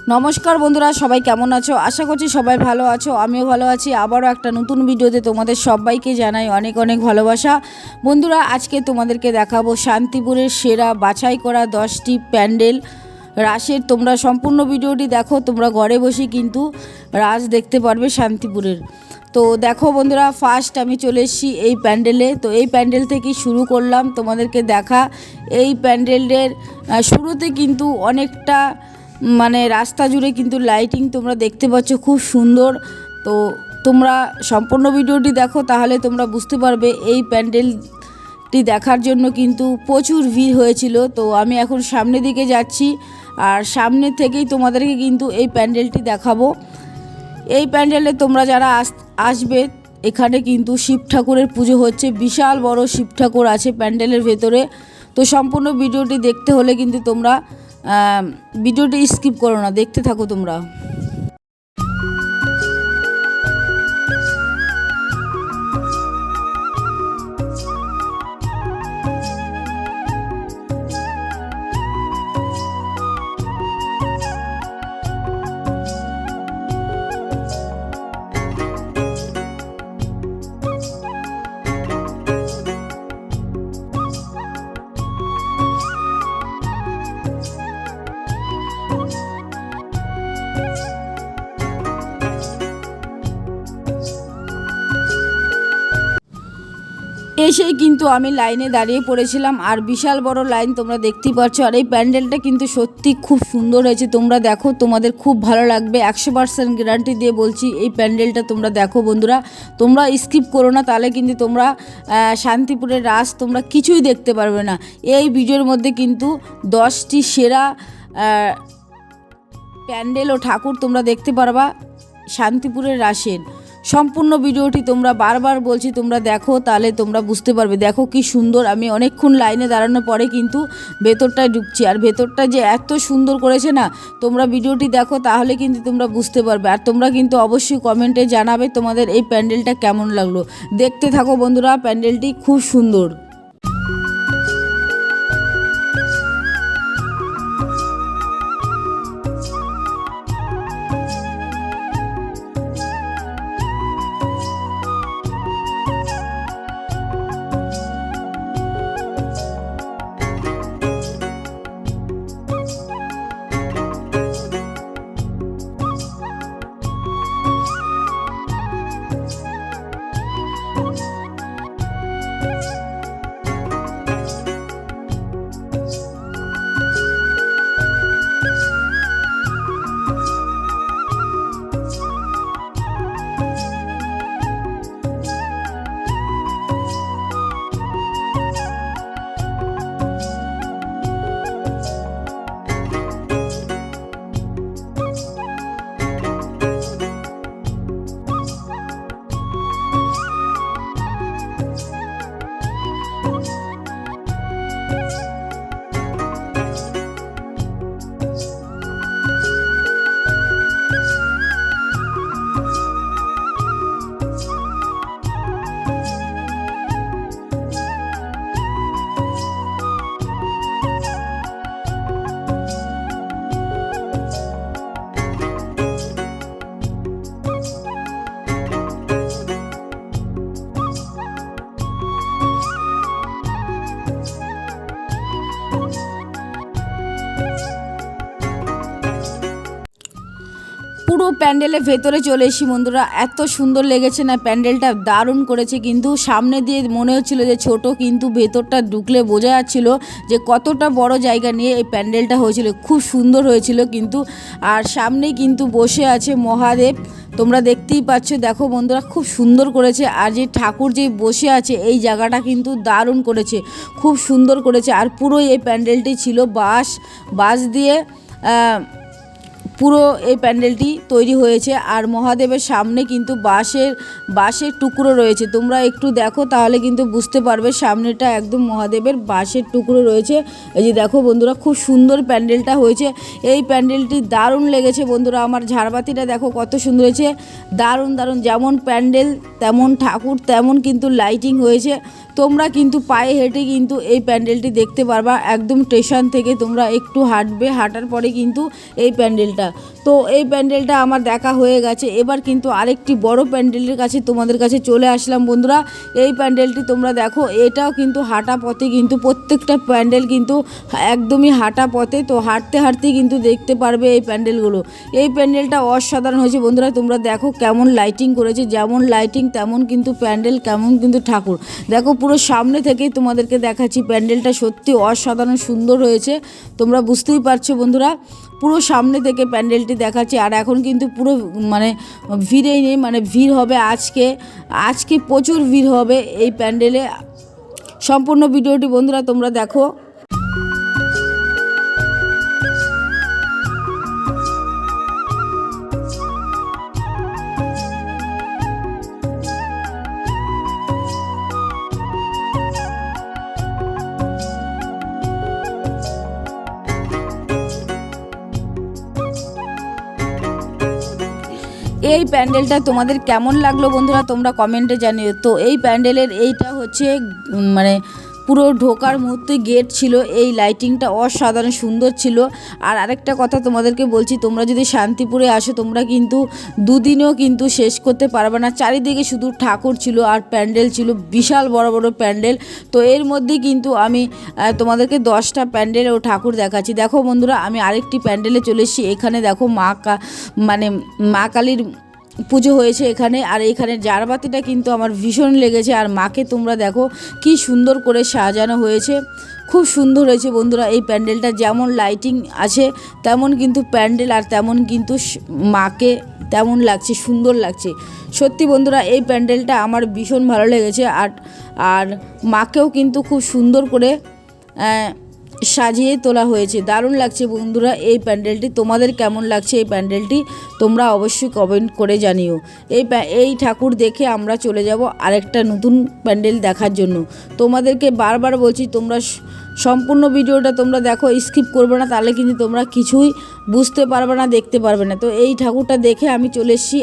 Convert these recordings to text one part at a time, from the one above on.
নমস্কার বন্ধুরা, সবাই কেমন আছো? আশা করছি সবাই ভালো আছো, আমিও ভালো আছি। আবারও একটা নতুন ভিডিওতে তোমাদের সবাইকে জানাই অনেক অনেক ভালোবাসা। বন্ধুরা, আজকে তোমাদেরকে দেখাবো শান্তিপুরের সেরা বাছাই করা 10টি প্যান্ডেল রাসের। তোমরা সম্পূর্ণ ভিডিওটি দেখো, তোমরা ঘরে বসে কিন্তু রাস দেখতে পারবে শান্তিপুরের। তো দেখো বন্ধুরা, ফার্স্ট আমি চলে এসেছি এই প্যান্ডেলে। তো এই প্যান্ডেল থেকেই শুরু করলাম তোমাদেরকে দেখা। এই প্যান্ডেলের শুরুতে কিন্তু অনেকটা রাস্তা জুড়ে কিন্তু লাইটিং তোমরা দেখতে পাচ্ছ, খুব সুন্দর। তো তোমরা সম্পূর্ণ ভিডিওটি দেখো, তাহলে তোমরা বুঝতে পারবে। এই প্যান্ডেলটি দেখার জন্য কিন্তু প্রচুর ভিড় হয়েছিল। তো আমি এখন সামনের দিকে যাচ্ছি, আর সামনে থেকেই তোমাদেরকে কিন্তু এই প্যান্ডেলটি দেখাবো। এই প্যান্ডেলে তোমরা যারা আসবে, এখানে কিন্তু শিব ঠাকুরের পুজো হচ্ছে। বিশাল বড় শিব ঠাকুর আছে প্যান্ডেলের ভেতরে। তো সম্পূর্ণ ভিডিওটি দেখতে হলে কিন্তু তোমরা ভিডিওটি স্কিপ করো না, দেখতে থাকো তোমরা। এসেই কিন্তু আমি লাইনে দাঁড়িয়ে পড়েছিলাম, আর বিশাল বড় লাইন তোমরা দেখতেই পাচ্ছ। আর এই প্যান্ডেলটা কিন্তু সত্যি খুব সুন্দর হয়েছে। তোমরা দেখো, তোমাদের খুব ভালো লাগবে, 100% গ্যারান্টি দিয়ে বলছি। এই প্যান্ডেলটা তোমরা দেখো বন্ধুরা, তোমরা স্কিপ করো না, তাহলে কিন্তু তোমরা শান্তিপুরের রাস তোমরা কিছুই দেখতে পারবে না। এই ভিডিওর মধ্যে কিন্তু 10টি সেরা প্যান্ডেল ও ঠাকুর তোমরা দেখতে পারবা শান্তিপুরের রাসের। সম্পূর্ণ ভিডিওটি তোমরা বারবার বলছি তোমরা দেখো, তাহলে তোমরা বুঝতে পারবে। দেখো কি সুন্দর। আমি অনেকক্ষণ লাইনে দাঁড়ানোর পরে কিন্তু ভেতরটায় ঢুকছি, আর ভেতরটা যে এত সুন্দর করেছে না, তোমরা ভিডিওটি দেখো, তাহলে কিন্তু তোমরা বুঝতে পারবে। আর তোমরা কিন্তু অবশ্যই কমেন্টে জানাবে তোমাদের এই প্যান্ডেলটা কেমন লাগলো। দেখতে থাকো বন্ধুরা, প্যান্ডেলটি খুব সুন্দর। পুরো প্যান্ডেলের ভেতরে চলে এসি বন্ধুরা। এত সুন্দর লেগেছে না, প্যান্ডেলটা দারুণ করেছে। কিন্তু সামনে দিয়ে মনে হচ্ছিল যে ছোট, কিন্তু ভেতরটা ঢুকলে বোঝা যাচ্ছিল যে কতটা বড় জায়গা নিয়ে এই প্যান্ডেলটা হয়েছিল। খুব সুন্দর হয়েছিল কিন্তু। আর সামনেই কিন্তু বসে আছে মহাদেব, তোমরা দেখতেই পাচ্ছ। দেখো বন্ধুরা, খুব সুন্দর করেছে। আর যে ঠাকুর যে বসে আছে, এই জায়গাটা কিন্তু দারুণ করেছে, খুব সুন্দর করেছে। আর পুরো এই প্যান্ডেলটি ছিল বাঁশ দিয়ে পুরো এই প্যান্ডেলটি তৈরি হয়েছে। আর মহাদেবের সামনে কিন্তু বাঁশের টুকরো রয়েছে। তোমরা একটু দেখো, তাহলে কিন্তু বুঝতে পারবে। সামনেটা একদম মহাদেবের বাঁশের টুকরো রয়েছে। এই যে দেখো বন্ধুরা, খুব সুন্দর প্যান্ডেলটা হয়েছে। এই প্যান্ডেলটি দারুণ লেগেছে বন্ধুরা। আমার ঝাড়বাতিটা দেখো কত সুন্দর হয়েছে, দারুণ দারুণ। যেমন প্যান্ডেল তেমন ঠাকুর, তেমন কিন্তু লাইটিং হয়েছে। তোমরা কিন্তু পায়ে হেঁটে কিন্তু এই প্যান্ডেলটি দেখতে পারবা। একদম স্টেশন থেকে তোমরা একটু হাঁটবে, হাঁটার পরে কিন্তু এই প্যান্ডেলটা। তো এই প্যান্ডেলটা আমার দেখা হয়ে গেছে। এবার কিন্তু আরেকটি বড় প্যান্ডেলের কাছে তোমাদের কাছে চলে আসলাম বন্ধুরা। এই প্যান্ডেলটি তোমরা দেখো, এটাও কিন্তু হাঁটা পথে, কিন্তু প্রত্যেকটা প্যান্ডেল কিন্তু একদমই হাঁটা পথে। তো হাঁটতে হাঁটতে কিন্তু দেখতে পারবে এই প্যান্ডেলগুলো। এই প্যান্ডেলটা অসাধারণ হয়েছে বন্ধুরা। তোমরা দেখো কেমন লাইটিং করেছে, যেমন লাইটিং তেমন কিন্তু প্যান্ডেল, কেমন কিন্তু ঠাকুর। দেখো পুরো সামনে থেকেই তোমাদেরকে দেখাচ্ছি, প্যান্ডেলটা সত্যি অসাধারণ সুন্দর হয়েছে। তোমরা বুঝতেই পারছো বন্ধুরা, পুরো সামনে থেকে প্যান্ডেলটি দেখাচ্ছি। আর এখন কিন্তু পুরো মানে ভিড়েই নেই, মানে ভিড় হবে আজকে প্রচুর ভিড় হবে এই প্যান্ডেলে। সম্পূর্ণ ভিডিওটি বন্ধুরা তোমরা দেখো। এই প্যান্ডেলটা তোমাদের কেমন লাগলো বন্ধুরা, তোমরা কমেন্টে জানিও। তো এই প্যান্ডেলের এইটা হচ্ছে মানে পুরো ঢোকার মুহূর্তে গেট ছিল। এই লাইটিংটা অসাধারণ সুন্দর ছিল। আর আরেকটা কথা তোমাদেরকে বলছি, তোমরা যদি শান্তিপুরে আসো তোমরা কিন্তু দুদিনেও কিন্তু শেষ করতে পারবে না। চারিদিকে শুধু ঠাকুর ছিল আর প্যান্ডেল ছিল, বিশাল বড় বড় প্যান্ডেল। তো এর মধ্যে কিন্তু আমি তোমাদেরকে 10টা প্যান্ডেল ও ঠাকুর দেখাচ্ছি। দেখো বন্ধুরা, আমি আরেকটি প্যান্ডেলে চলে এসেছি। এখানে দেখো মা কালীর পুজো হয়েছে এখানে। আর এইখানে জারবাতিটা কিন্তু আমার ভীষণ লেগেছে। আর মাকে তোমরা দেখো কি সুন্দর করে সাজানো হয়েছে, খুব সুন্দর হয়েছে বন্ধুরা। এই প্যান্ডেলটা যেমন লাইটিং আছে তেমন কিন্তু প্যান্ডেল, আর তেমন কিন্তু মাকে তেমন লাগছে, সুন্দর লাগছে সত্যি বন্ধুরা। এই প্যান্ডেলটা আমার ভীষণ ভালো লেগেছে। আর মাকেও কিন্তু খুব সুন্দর করে সাজিয়ে তোলা হয়েছে, দারুণ লাগছে বন্ধুরা এই প্যান্ডেলটি। তোমাদের কেমন লাগছে এই প্যান্ডেলটি তোমরা অবশ্যই কমেন্ট করে জানিও। এই ঠাকুর দেখে আমরা চলে যাব আরেকটা নতুন প্যান্ডেল দেখার জন্য। তোমাদেরকে বারবার বলছি, তোমরা সম্পূর্ণ ভিডিওটা তোমরা দেখো, স্কিপ করবে না, তাহলে কিন্তু তোমরা কিছুই বুঝতে পারবে না, দেখতে পারবে না। তো এই ঠাকুরটা দেখে আমি চলে এসেছি।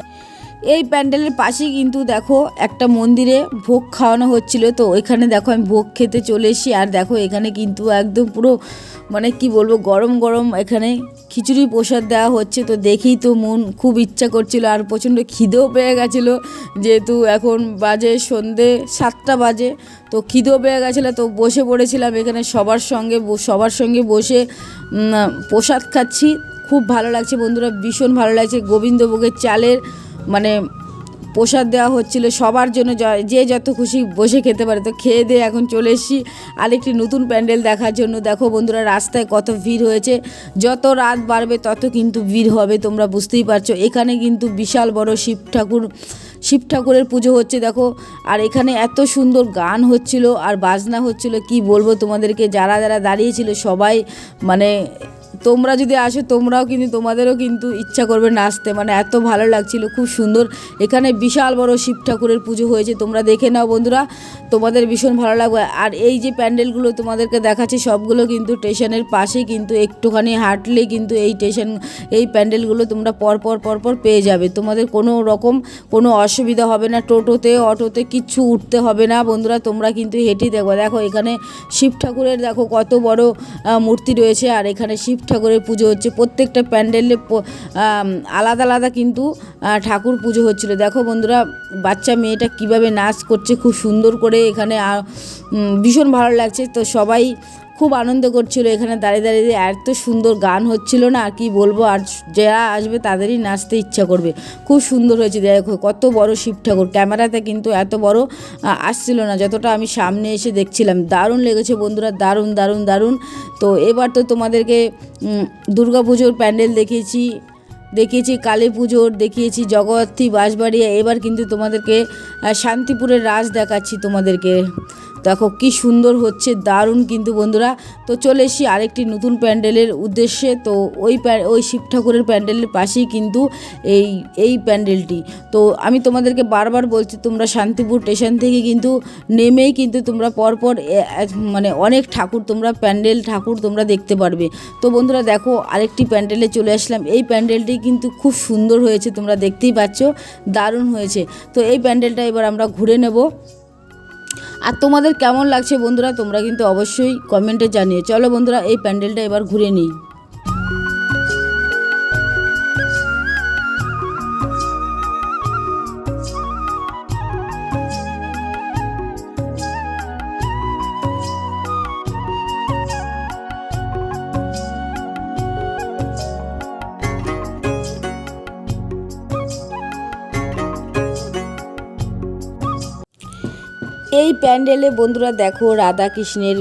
এই প্যান্ডেলের পাশেই কিন্তু দেখো একটা মন্দিরে ভোগ খাওয়ানো হচ্ছিল। তো এখানে দেখো আমি ভোগ খেতে চলে এসেছি। আর দেখো এখানে কিন্তু একদম পুরো মানে কি বলবো, গরম গরম এখানে খিচুড়ি প্রসাদ দেওয়া হচ্ছে। তো দেখেই তো মন খুব ইচ্ছা করছিল, আর প্রচণ্ড খিদেও পেয়ে গেছিলো, যেহেতু এখন বাজে সন্ধে 7টা বাজে। তো খিদেও পেয়ে গেছিলো, তো বসে পড়েছিলাম এখানে সবার সঙ্গে বসে প্রসাদ খাচ্ছি। খুব ভালো লাগছে বন্ধুরা, ভীষণ ভালো লাগছে। গোবিন্দভোগের চালের মানে প্রসাদ দেওয়া হচ্ছিল সবার জন্য, যে যত খুশি বসে খেতে পারে। তো খেয়ে দিয়ে এখন চলে এসেছি আরেকটি নতুন প্যান্ডেল দেখার জন্য। দেখো বন্ধুরা, রাস্তায় কত ভিড় হয়েছে। যত রাত বাড়বে তত কিন্তু ভিড় হবে, তোমরা বুঝতেই পারছো। এখানে কিন্তু বিশাল বড় শিব ঠাকুরের পুজো হচ্ছে দেখো। আর এখানে এত সুন্দর গান হচ্ছিল আর বাজনা হচ্ছিল, কি বলবো তোমাদেরকে। যারা যারা দাঁড়িয়েছিল সবাই মানে তোমরা যদি আসো তোমরাও কিন্তু, তোমাদেরও কিন্তু ইচ্ছা করবে নাচতে, মানে এত ভালো লাগছিল, খুব সুন্দর। এখানে বিশাল বড় শিব ঠাকুরের পুজো হয়েছে, তোমরা দেখে নাও বন্ধুরা, তোমাদের ভীষণ ভালো লাগবে। আর এই যে প্যান্ডেলগুলো তোমাদেরকে দেখাচ্ছি সবগুলো কিন্তু স্টেশনের পাশে, কিন্তু একটুখানি হাঁটলে কিন্তু এই প্যান্ডেলগুলো তোমরা পরপর পেয়ে যাবে। তোমাদের কোনো রকম কোনো অসুবিধা হবে না, টোটোতে অটোতে কিচ্ছু উঠতে হবে না বন্ধুরা, তোমরা কিন্তু হেঁটেই দেখো। দেখো এখানে শিব ঠাকুরের দেখো কত বড় মূর্তি রয়েছে। আর এখানে শিব ঠাকুরের পুজো হচ্ছে, প্রত্যেকটা প্যান্ডেলে আলাদা আলাদা কিন্তু ঠাকুর পুজো হচ্ছিল। দেখো বন্ধুরা, বাচ্চা মেয়েটা কিভাবে নাচ করছে খুব সুন্দর করে, এখানে ভীষণ ভালো লাগছে। তো সবাই খুব আনন্দ করছিল এখানে দাঁড়িয়ে দাঁড়িয়ে, এত সুন্দর গান হচ্ছিল না, আর কি বলবো। আর যারা আসবে তাদেরই নাচতে ইচ্ছা করবে, খুব সুন্দর হয়েছে। দেখো কত বড় শিব ঠাকুর, ক্যামেরাতে কিন্তু এত বড় আসছিল না যতটা আমি সামনে এসে দেখছিলাম। দারুণ লেগেছে বন্ধুরা, দারুণ দারুণ দারুণ। তো এবার তো তোমাদেরকে দুর্গা পুজোর প্যান্ডেল দেখিয়েছি, কালী পুজোর দেখিয়েছি, জগদ্ধাত্রী বাঁশবাড়িয়া। এবার কিন্তু তোমাদেরকে শান্তিপুরের রাস দেখাচ্ছি তোমাদেরকে। দেখো কি সুন্দর হচ্ছে, দারুণ কিন্তু বন্ধুরা। তো চলে এসেছি আরেকটি নতুন প্যান্ডেলের উদ্দেশ্যে। তো ওই শিব ঠাকুরের প্যান্ডেলের পাশেই কিন্তু এই প্যান্ডেলটি। তো আমি তোমাদেরকে বারবার বলছি, তোমরা শান্তিপুর স্টেশন থেকে কিন্তু নেমেই কিন্তু তোমরা পরপর মানে অনেক ঠাকুর তোমরা দেখতে পারবে। তো বন্ধুরা দেখো আরেকটি প্যান্ডেলে চলে আসলাম। এই প্যান্ডেলটি কিন্তু খুব সুন্দর হয়েছে, তোমরা দেখতেই পাচ্ছ, দারুণ হয়েছে। তো এই প্যান্ডেলটা এবার আমরা ঘুরে নেব। আর তোমাদের কেমন লাগছে বন্ধুরা তোমরা কিন্তু অবশ্যই কমেন্টে জানিও। চলো বন্ধুরা এই প্যান্ডেলটা এবার ঘুরে নিই। এই প্যান্ডেলে বন্ধুরা দেখো রাধা কৃষ্ণের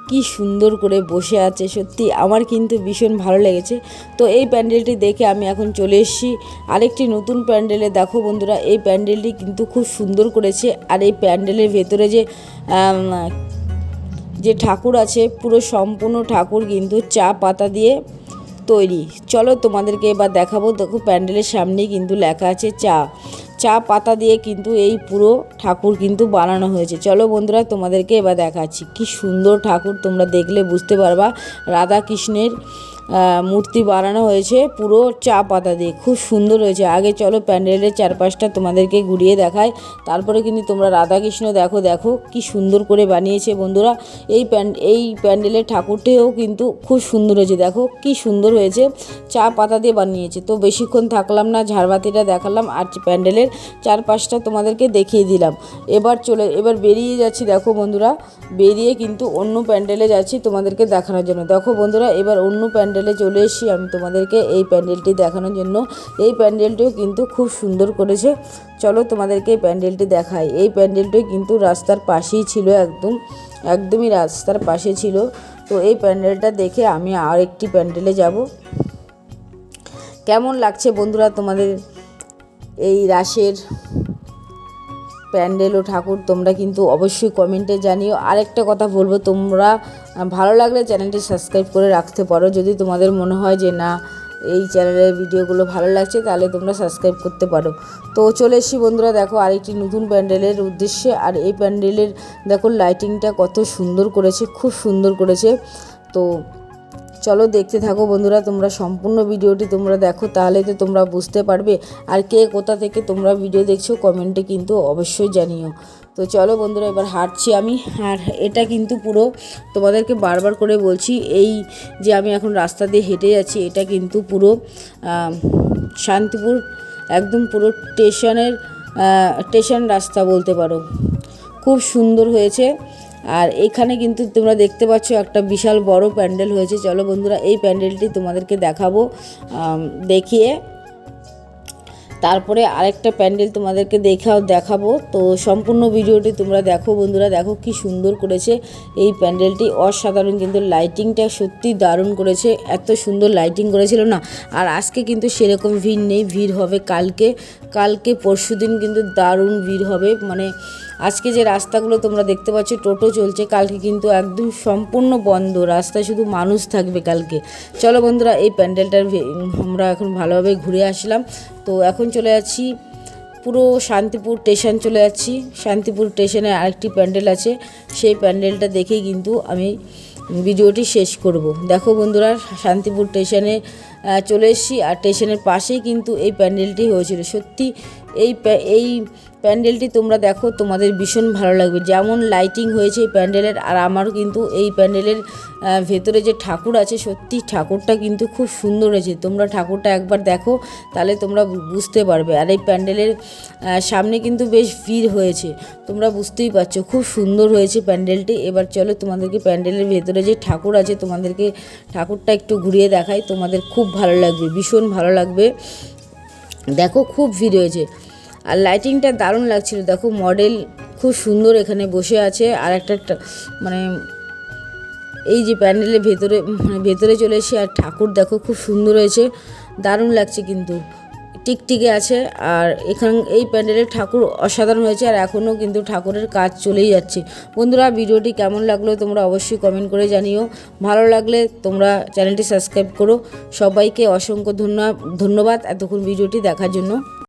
কি সুন্দর করে বসে আছে, সত্যি আমার কিন্তু ভীষণ ভালো লেগেছে। তো এই প্যান্ডেলটি দেখে আমি এখন চলে এসেছি আরেকটি নতুন প্যান্ডেলে। দেখো বন্ধুরা এই প্যান্ডেলটি কিন্তু খুব সুন্দর করেছে। আর এই প্যান্ডেলের ভেতরে যে ঠাকুর আছে, পুরো সম্পূর্ণ ঠাকুর কিন্তু চা পাতা দিয়ে তৈরি। চলো তোমাদেরকে এবার দেখাবো। দেখো প্যান্ডেলের সামনেই কিন্তু লেখা আছে চা পাতা দিয়ে কিন্তু এই পুরো ঠাকুর কিন্তু বানানো হয়েছে। চলো বন্ধুরা তোমাদেরকে এবার দেখাচ্ছি কি সুন্দর ঠাকুর, তোমরা দেখলে বুঝতে পারবা। রাধা কৃষ্ণের মূর্তি বানানো হয়েছে পুরো চা পাতা দিয়ে, খুব সুন্দর হয়েছে। আগে চলো প্যান্ডেলের চারপাশটা তোমাদেরকে ঘুরিয়ে দেখায়, তারপরে কিন্তু তোমরা রাধাকৃষ্ণ দেখো কি সুন্দর করে বানিয়েছে বন্ধুরা। এই প্যান্ডেলের ঠাকুরটিও কিন্তু খুব সুন্দর হয়েছে, দেখো কি সুন্দর হয়েছে, চা পাতা দিয়ে বানিয়েছে। তো বেশিক্ষণ থাকলাম না, ঝাড়বাতিটা দেখালাম আর প্যান্ডেলের চারপাশটা তোমাদেরকে দেখিয়ে দিলাম। এবার বেরিয়ে যাচ্ছি। দেখো বন্ধুরা বেরিয়ে কিন্তু অন্য প্যান্ডেলে যাচ্ছি তোমাদেরকে দেখানোর জন্য। দেখো বন্ধুরা এবার অন্য প্যান্ডেলে চলে এসেছি আমি তোমাদেরকে এই প্যান্ডেলটি দেখানোর জন্য। এই প্যান্ডেলটিও কিন্তু খুব সুন্দর করেছে। চলো তোমাদেরকে এই প্যান্ডেলটি দেখাই। এই প্যান্ডেলটি কিন্তু রাস্তার পাশেই ছিল, একদমই রাস্তার পাশে ছিল। তো এই প্যান্ডেলটা দেখে আমি আর একটি প্যান্ডেলে যাব। কেমন লাগছে বন্ধুরা তোমাদের এই রাসের প্যান্ডেল ও ঠাকুর, তোমরা কিন্তু অবশ্যই কমেন্টে জানিও। আরেকটা কথা বলবো, তোমরা ভালো লাগলে চ্যানেলটি সাবস্ক্রাইব করে রাখতে পারো। যদি তোমাদের মনে হয় যে না এই চ্যানেলের ভিডিওগুলো ভালো লাগছে, তাহলে তোমরা সাবস্ক্রাইব করতে পারো। তো চলে এসেছি বন্ধুরা দেখো আরেকটি নতুন প্যান্ডেলের উদ্দেশ্যে। আর এই প্যান্ডেলের দেখো লাইটিংটা কত সুন্দর করেছে, খুব সুন্দর করেছে। তো চলো দেখতে থাকো বন্ধুরা, তোমরা সম্পূর্ণ ভিডিওটি তোমরা দেখো, তাহলে তো তোমরা বুঝতে পারবে। আর কে কোথা থেকে তোমরা ভিডিও দেখছো কমেন্টে কিন্তু অবশ্যই জানিও। তো চলো বন্ধুরা এবার হাঁটছি আমি। আর এটা কিন্তু পুরো তোমাদেরকে বারবার করে বলছি, এই যে আমি এখন রাস্তা দিয়ে হেঁটে যাচ্ছি, এটা কিন্তু পুরো শান্তিপুর একদম পুরো স্টেশন রাস্তা বলতে পারো। খুব সুন্দর হয়েছে। আর এখানে কিন্তু তোমরা দেখতে পাচ্ছ একটা বিশাল বড় প্যান্ডেল হয়েছে। চলো বন্ধুরা এই প্যান্ডেলটি তোমাদেরকে দেখাবো, দেখিয়ে তারপরে আরেকটা প্যান্ডেল তোমাদেরকে দেখাবো। তো সম্পূর্ণ ভিডিওটি তোমরা দেখো বন্ধুরা, দেখো কি সুন্দর করেছে এই প্যান্ডেলটি, অসাধারণ। কিন্তু লাইটিংটা সত্যি দারুণ করেছে, এত সুন্দর লাইটিং করেছিল না। আর আজকে কিন্তু সেরকম ভিড় নেই, ভিড় হবে কালকে পরশুদিন কিন্তু দারুণ ভিড় হবে। মানে আজকে যে রাস্তাগুলো তোমরা দেখতে পাচ্ছ টোটো চলছে, কালকে কিন্তু একদম সম্পূর্ণ বন্ধ, রাস্তায় শুধু মানুষ থাকবে কালকে। চলো বন্ধুরা এই প্যান্ডেলটার আমরা এখন ভালোভাবে ঘুরে আসলাম। তো এখন চলে যাচ্ছি পুরো শান্তিপুর স্টেশন চলে যাচ্ছি। শান্তিপুর স্টেশনে আরেকটি প্যান্ডেল আছে, সেই প্যান্ডেলটা দেখেই কিন্তু আমি ভিডিওটি শেষ করব। দেখো বন্ধুরা শান্তিপুর স্টেশনে চলে এসেছি, আর স্টেশনের পাশেই কিন্তু এই প্যান্ডেলটি হয়েছিল। সত্যি এই প্যান্ডেলটি তোমরা দেখো, তোমাদের ভীষণ ভালো লাগবে। যেমন লাইটিং হয়েছে এই প্যান্ডেলের, আর আমারও কিন্তু এই প্যান্ডেলের ভেতরে যে ঠাকুর আছে, সত্যি ঠাকুরটা কিন্তু খুব সুন্দর হয়েছে। তোমরা ঠাকুরটা একবার দেখো, তাহলে তোমরা বুঝতে পারবে। আর এই প্যান্ডেলের সামনে কিন্তু বেশ ভিড় হয়েছে, তোমরা বুঝতেই পারছো, খুব সুন্দর হয়েছে প্যান্ডেলটি। এবার চলো তোমাদেরকে প্যান্ডেলের ভেতরে যে ঠাকুর আছে তোমাদেরকে ঠাকুরটা একটু ঘুরিয়ে দেখাই, তোমাদের খুব ভালো লাগবে, ভীষণ ভালো লাগবে। দেখো খুব ভিড় হয়েছে আর লাইটিংটা দারুণ লাগছিল। দেখো মডেল খুব সুন্দর এখানে বসে আছে। আর একটা মানে এই যে প্যান্ডেলের ভেতরে চলে এসে, আর ঠাকুর দেখো খুব সুন্দর হয়েছে, দারুণ লাগছে, কিন্তু টিকটিকে আছে। আর এই প্যান্ডেলের ঠাকুর অসাধারণ হয়েছে। আর এখনও কিন্তু ঠাকুরের কাজ চলেই যাচ্ছে। বন্ধুরা ভিডিওটি কেমন লাগলো তোমরা অবশ্যই কমেন্ট করে জানিও। ভালো লাগলে তোমরা চ্যানেলটি সাবস্ক্রাইব করো। সবাইকে অসংখ্য ধন্যবাদ এতক্ষণ ভিডিওটি দেখার জন্য।